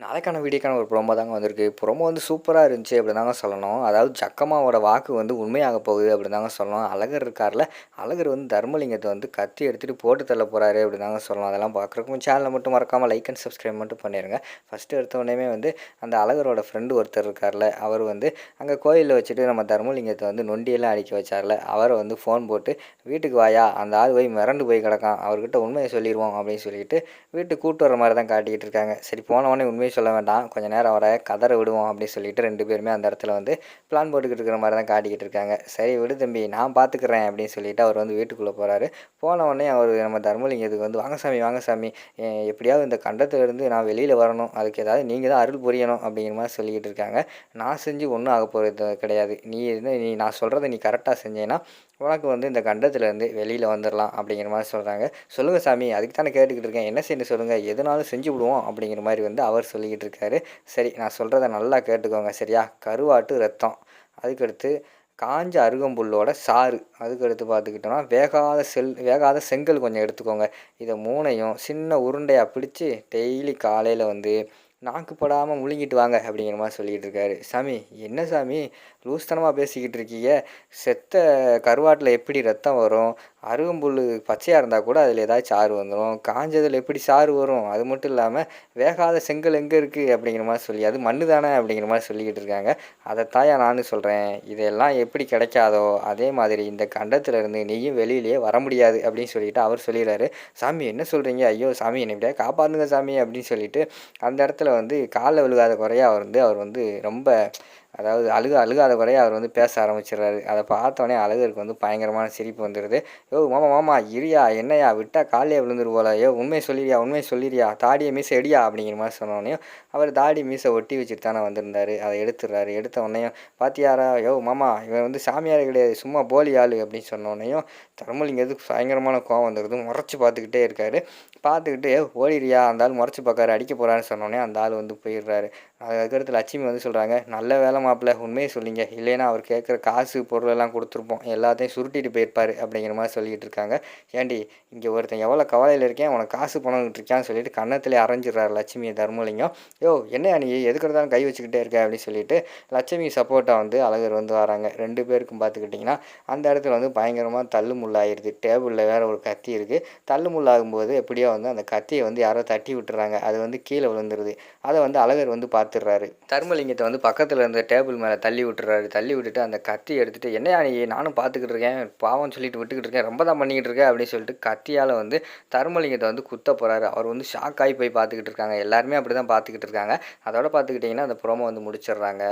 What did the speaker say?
நாளைக்கான வீடியோக்கான ஒரு ப்ரோமோ தாங்க வந்திருக்கு. ப்ரோமோ வந்து சூப்பரா இருந்துச்சு அப்படின்னு தாங்க சொல்லணும். அதாவது ஜக்கம்மாவோட வாக்கு வந்து உண்மையாக போகுது அப்படின்னு தாங்க சொல்லணும். அழகர் இருக்கார்ல, அழகர் வந்து தர்மலிங்கத்தை வந்து கத்தி எடுத்துட்டு போட்டு தள்ள போறாரு அப்படின்னு தாங்க சொல்லணும். அதெல்லாம் பார்க்குறக்கும் சேனலை மட்டும் மறக்காம லைக் அண்ட் சப்ஸ்கிரைப் மட்டும் பண்ணிடுங்க. ஃபஸ்ட்டு எடுத்த உடனேயுமே வந்து அந்த அழகரோட ஃப்ரெண்டு ஒருத்தர் இருக்கார்ல, அவர் வந்து அங்கே கோயிலில் வச்சுட்டு நம்ம தர்மலிங்கத்தை வந்து நொண்டியெல்லாம் அடிக்க வச்சார்ல, அவரை வந்து ஃபோன் போட்டு வீட்டுக்கு வாயா, அந்த ஆள் போய் மிரண்டு போய் கிடக்கான், அவர்கிட்ட உண்மையை சொல்லிடுவோம் அப்படின்னு சொல்லிட்டு வீட்டுக்கு கூட்டு வர மாதிரி தான் காட்டிக்கிட்டு இருக்காங்க. சரி போனவொடனே உண்மையை சொல்ல வேண்டாம், கொஞ்சம் நேரம் அவரை கதற விடுவோம் அப்படின்னு சொல்லிட்டு 2 பேருமே அந்த இடத்துல வந்து பிளான் போட்டுக்கிட்டு இருக்கிற மாதிரி தான் காட்டிக்கிட்டு இருக்காங்க. சரி விடு தம்பி, நான் பார்த்துக்கிறேன் அப்படின்னு சொல்லிட்டு அவர் வந்து வீட்டுக்குள்ளே போகிறாரு. போனவொடனே அவர் நம்ம தர்மலிங்கத்துக்கு வந்து வாங்க சாமி, எப்படியாவது இந்த கண்டத்துலேருந்து நான் வெளியில் வரணும், அதுக்கு ஏதாவது நீங்கள் தான் அருள் புரியணும் அப்படிங்கிற மாதிரி சொல்லிக்கிட்டு இருக்காங்க. நான் செஞ்சு ஒன்றும் ஆக போகிறது கிடையாது, நீ நான் சொல்கிறத நீ கரெக்டாக செஞ்சேன்னா உனக்கு வந்து இந்த கண்டத்துலேருந்து வெளியில் வந்துடலாம் அப்படிங்கிற மாதிரி சொல்கிறாங்க. சொல்லுங்கள் சாமி, அதுக்கு தானே கேட்டுக்கிட்டு இருக்கேன், என்ன செய்யணும் சொல்லுங்கள், எதுனாலும் செஞ்சு விடுவோம் அப்படிங்கிற மாதிரி வந்து அவர் சொல்லிக்கிட்டு இருக்காரு. சரி நான் சொல்கிறத நல்லா கேட்டுக்கோங்க சரியா. கருவாட்டு ரத்தம், அதுக்கடுத்து காஞ்ச அருகம்புல்லோட சாறு, அதுக்கடுத்து பார்த்துக்கிட்டோன்னா வேகாத செங்கல் கொஞ்சம் எடுத்துக்கோங்க. இதை மூணையும் சின்ன உருண்டையாக பிடிச்சி டெய்லி காலையில் வந்து நாக்கு படாமல் முழுங்கிட்டு வாங்க அப்படிங்கிற மாதிரி சொல்லிக்கிட்டு இருக்காரு. சாமி என்ன சாமி லூஸ்தனமாக பேசிக்கிட்டு இருக்கீங்க, செத்த கருவாட்டில் எப்படி ரத்தம் வரும், அருகம்புல் பச்சையாக இருந்தால் கூட அதில் ஏதாச்சும் சாறு வந்துடும், காஞ்சதில் எப்படி சாறு வரும், அது மட்டும் இல்லாமல் வேகாத செங்கல் எங்கே இருக்குது அப்படிங்கிற மாதிரி சொல்லி அது மண்ணு தானே அப்படிங்கிற மாதிரி சொல்லிக்கிட்டு இருக்காங்க. அதைத்தாயா நானும் சொல்கிறேன், இதெல்லாம் எப்படி கிடைக்காதோ அதே மாதிரி இந்த கண்டத்துலேருந்து நீயும் வெளியிலேயே வர முடியாது அப்படின்னு சொல்லிட்டு அவர் சொல்லிடுறாரு. சாமி என்ன சொல்கிறீங்க, ஐயோ சாமி என்னை எப்படியா காப்பாற்றுங்க சாமி அப்படின்னு சொல்லிட்டு அந்த இடத்துல வந்து காலில் விழுகாத குறையா அவர் வந்து ரொம்ப அதாவது அழுகாத குறையா அவர் வந்து பேச ஆரம்பிச்சிடுறாரு. அதை பார்த்தோன்னே அழகருக்கு வந்து பயங்கரமான சிரிப்பு வந்துடுது. யோ மாமா இரியா, என்னையா விட்டா காலையே விழுந்துரு போல, உண்மையை சொல்லிடுறியா, தாடியை மீசை எடியா அப்படிங்கிற மாதிரி சொன்னோடனே அவர் தாடி மீசை ஒட்டி வச்சுட்டு தானே வந்திருந்தார். அதை எடுத்துடுறாரு. எடுத்த உடனேயும் பாத்தியாரா, மாமா இவன் வந்து சாமியார் கிடையாது, சும்மா போலி ஆள் அப்படின்னு சொன்னோடனையும் தர்மலிங்கத்துக்கு பயங்கரமான கோவம் வந்துடுது. முறைச்சி பார்த்துக்கிட்டே இருக்காரு. பார்த்துக்கிட்டு ஓடிறியா, அந்த ஆள் முறைச்சி பார்க்காரு, அடிக்க போகிறான்னு சொன்னோடனே அந்த ஆள் வந்து போயிடுறாரு. அதுக்கடுத்து லட்சுமி வந்து சொல்கிறாங்க, நல்ல வேலை மாப்பிள்ள உண்மையை சொல்லிங்க, இல்லைன்னா அவர் கேட்குற காசு பொருளெல்லாம் கொடுத்துருப்போம், எல்லாத்தையும் சுருட்டிட்டு போயிருப்பார் அப்படிங்கிற மாதிரி சொல்லிக்கிட்டு இருக்காங்க. ஏண்டி இங்கே ஒருத்தன் எவ்வளோ கவலையில் இருக்கேன், உனக்கு காசு பணம்கிட்டு இருக்கான்னு சொல்லிட்டு கன்னத்திலே அரைஞ்சிடுறாரு லட்சுமியை தர்மலிங்கம். என்னையா நீ எதுக்கு இருந்தாலும் கை வச்சுக்கிட்டே இருக்க அப்படின்னு சொல்லிட்டு லட்சுமி சப்போர்ட்டாக வந்து அழகர் வந்து வராங்க. 2 பேருக்கும் பார்த்துக்கிட்டிங்கன்னா அந்த இடத்துல வந்து பயங்கரமாக தள்ளு முள்ளாயிருது. டேபிளில் வேறு ஒரு கத்தி இருக்குது. தள்ளு முள்ளாகும்போது எப்படியோ வந்து அந்த கத்தியை வந்து யாரோ தட்டி விட்டுறாங்க. அது வந்து கீழே விழுந்துருது. அதை வந்து அழகர் வந்து பார்த்துடுறாரு. தர்மலிங்கத்தை வந்து பக்கத்தில் இருந்த டேபிள் மேலே தள்ளி விட்டுறாரு. தள்ளி விட்டுட்டு அந்த கத்தி எடுத்துகிட்டு, என்னையா நீ, நானும் பார்த்துக்கிட்டு இருக்கேன், பாவம் சொல்லிட்டு விட்டுக்கிட்டு இருக்கேன், ரொம்ப தான் பண்ணிக்கிட்டு இருக்கேன் அப்படின்னு சொல்லிட்டு கத்தியால் வந்து தர்மலிங்கத்தை வந்து குத்த போகிறாரு. அவர் வந்து ஷாக் ஆகி போய் பார்த்துக்கிட்டு இருக்காங்க. எல்லாருமே அப்படி தான் பார்த்துக்கிட்டு இருக்காங்க. அதோட பார்த்துக்கிட்டிங்கன்னா அந்த ப்ரோமோ வந்து முடிச்சிடுறாங்க.